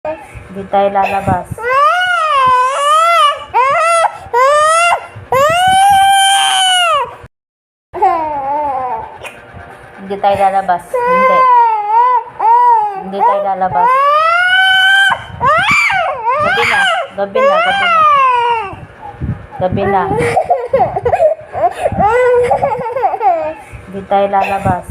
Hindi tayo lalabas. Hindi tayo lalabas. Hindi. Hindi tayo lalabas. Gabi na. Gabi na. Gabi na. Gabi na. Hindi tayo lalabas.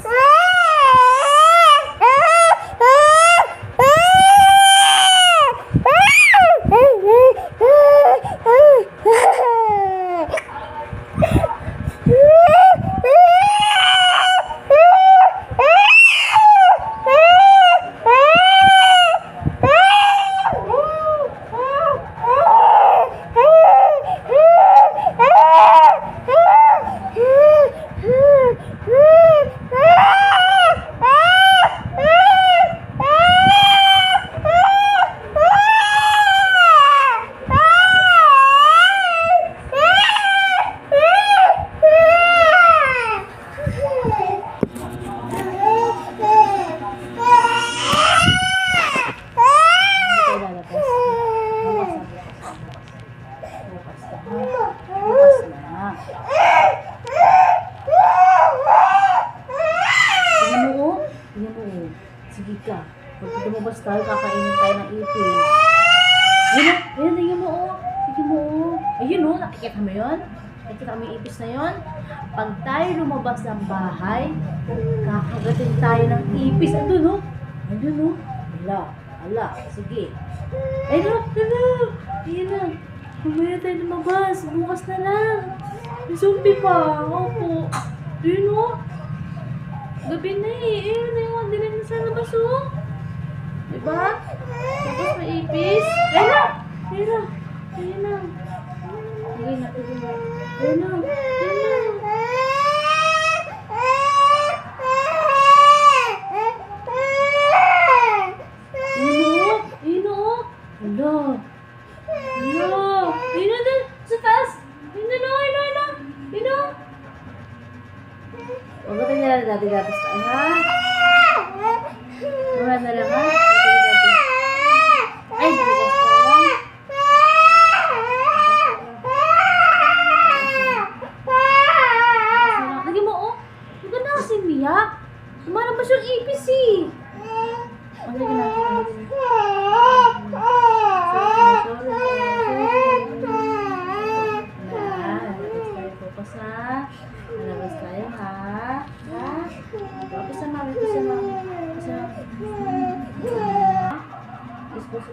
Sige ka. Pag lumabas tayo, kakainin tayo ng ipis. Ayun, ayun mo, oh. Sige mo, oh. Ayun, oh. Nakikita mo yun? Nakikita mo yung ipis na yun? Pag tayo lumabas ng bahay, kakagatin tayo ng ipis. Andun, oh. Andun, oh. Ala. Sige. Ayun, oh. Ayun na. Mamaya tayo lumabas. Bukas na lang. May zombie pa. Opo. Ayun, oh. Gabi na eh. Ayun na yung dilim sa labas, oh. Diba?